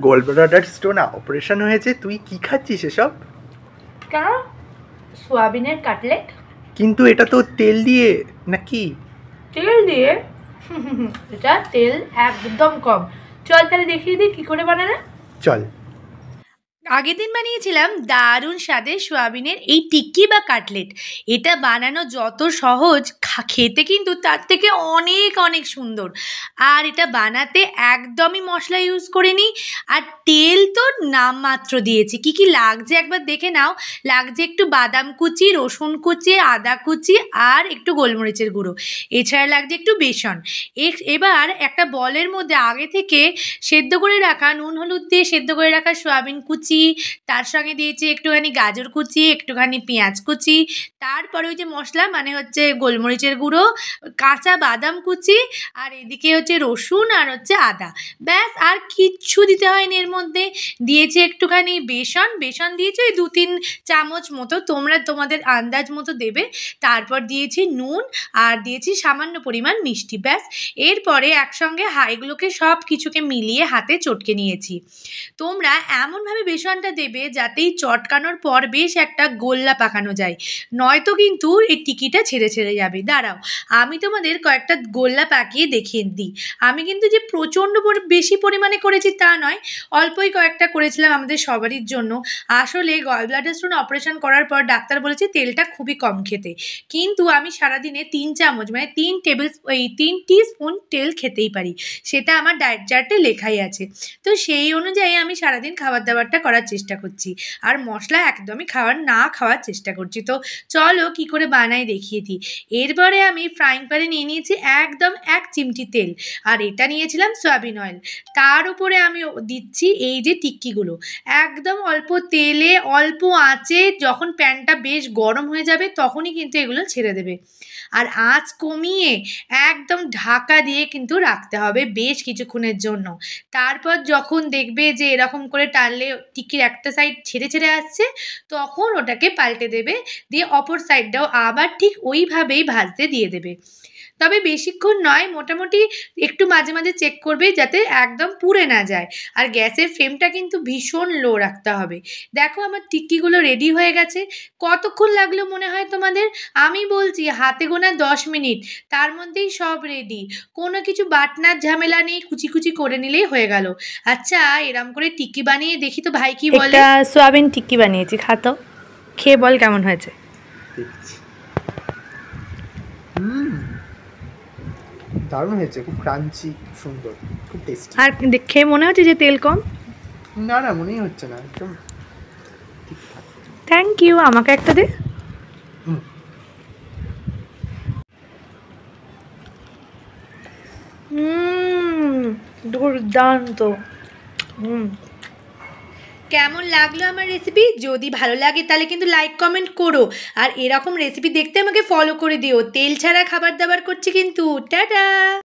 Gallbladder stone operation হয়েছে, তুই কি খাচ্ছিস এসব? কেন? সোয়াবিনের কাটলেট। কিন্তু এটা তো তেল দিয়ে নাকি? তেল দিয়ে? এটা তেল একদম কম। চল তাহলে দেখিয়ে দিই কি করে বানানো। চল। আগের দিন বানিয়েছিলাম দারুণ স্বাদের সোয়াবিনের এই টিক্কি বা কাটলেট। এটা বানানো যত সহজ, খেতে কিন্তু তার থেকে অনেক অনেক সুন্দর। আর এটা বানাতে একদমই মশলা ইউজ করিনি, আর তেল তো নামমাত্র দিয়েছি। কি কি লাগছে একবার দেখে নাও। লাগছে একটু বাদাম কুচি, রসুন কুচি, আদা কুচি আর একটু গোলমরিচের গুঁড়ো। এছাড়া লাগছে একটু বেসন। এবার একটা বলের মধ্যে আগে থেকে সেদ্ধ করে রাখা, নুন হলুদ দিয়ে সেদ্ধ করে রাখা সোয়াবিন কুচি, তার সঙ্গে দিয়েছি একটুখানি গাজর কুচি, একটুখানি পেঁয়াজ কুচি, তারপরে ওই যে মশলা মানে হচ্ছে গোলমরিচের গুঁড়ো, কাঁচা বাদাম কুচি, আর এদিকে হচ্ছে রসুন আর হচ্ছে আদা। ব্যাস, আর কিচ্ছু দিতে হয়নি এর মধ্যে। দিয়েছি একটুখানি বেসন দিয়েছি ওই 2-3 চামচ মতো, তোমরা তোমাদের আন্দাজ মতো দেবে। তারপর দিয়েছি নুন আর দিয়েছি সামান্য পরিমাণ মিষ্টি। ব্যাস, এরপরে একসঙ্গে এগুলোকে সব কিছুকে মিলিয়ে হাতে চটকে নিয়েছি। তোমরা এমনভাবে বেসনটা দেবে যাতেই চটকানোর পর বেশ একটা গোল্লা পাকানো যায়, নয়তো কিন্তু এই টিকিটা ছেড়ে ছেড়ে যাবে। দাঁড়াও, আমি তোমাদের কয়েকটা গোল্লা পাকিয়ে দেখিয়ে দিই। আমি কিন্তু যে প্রচণ্ড বেশি পরিমাণে করেছি তা নয়, অল্পই কয়েকটা করেছিলাম আমাদের সবারই জন্য। আসলে গলব্লাডার স্টোন অপারেশন করার পর ডাক্তার বলেছে তেলটা খুবই কম খেতে, কিন্তু আমি সারাদিনে 3 চামচ মানে 3 টিস্পুন তেল খেতেই পারি, সেটা আমার ডায়েট চার্টে লেখাই আছে। তো সেই অনুযায়ী আমি সারাদিন খাবার দাবারটা করার চেষ্টা করছি, আর মশলা একদমই খাওয়ার চেষ্টা করছি। তো চলো কি করে বানাই দেখিয়ে দিই। এরপরে আমি ফ্রাইং প্যানে নিয়ে নিয়েছি একদম 1 চিমটি তেল, আর এটা নিয়েছিলাম সয়াবিন অয়েল। তার উপরে আমি দিচ্ছি এই যে টিক্কিগুলো, একদম অল্প তেলে অল্প আঁচে। যখন প্যানটা বেশ গরম হয়ে যাবে তখনই কিন্তু এগুলো ছেড়ে দেবে, আর আঁচ কমিয়ে একদম ঢাকা দিয়ে কিন্তু রাখতে হবে বেশ কিছুক্ষণের জন্য। তারপর যখন দেখবে যে এরকম করে টানলে টিকির একটা সাইড ছেড়ে ছেড়ে আসছে, তখন ওটাকে পাল্টে দেবে, দিয়ে অপর সাইডটাও আবার ঠিক ওইভাবেই ভাজতে দিয়ে দেবে। তবে বেশিক্ষণ নয়, মোটামুটি একটু মাঝে মাঝে চেক করবে যাতে একদম পুড়ে না যায়। আর গ্যাসের ফ্লেমটা কিন্তু ভীষণ লো রাখতে হবে। দেখো আমার টিক্কিগুলো রেডি হয়ে গেছে। কতক্ষণ লাগলো মনে হয় তোমাদের? আমি বলছি হাতে গোনা 10 মিনিট, তার মধ্যেই সব রেডি। কোনো কিছু বাটনার ঝামেলা নেই, কুচি কুচি করে নিলেই হয়ে গেল। আচ্ছা, এরম করে টিক্কি বানিয়ে দেখি তো ভাই কি বলে। একটা সোয়াবিন টিক্কি বানিয়েছি, খাতো, খেয়ে বল কেমন হয়েছে। দারুণ হয়েছে, খুব ক্রাঞ্চি, সুন্দর, খুব টেস্টি। আর খেয়ে মনে হচ্ছে যে তেল কম? না না, মনেই হচ্ছে না, একদম ঠিকঠাক। থ্যাংক ইউ, আমাকে একটা দে। দুর্দান্ত। কেমন লাগলো আমার রেসিপি? যদি ভালো লাগে তাহলে কিন্তু লাইক কমেন্ট করো, আর এরকম রেসিপি দেখতে আমাকে ফলো করে দিও। তেল ছাড়া খাবার দাবার করছি কিন্তু। টাটা।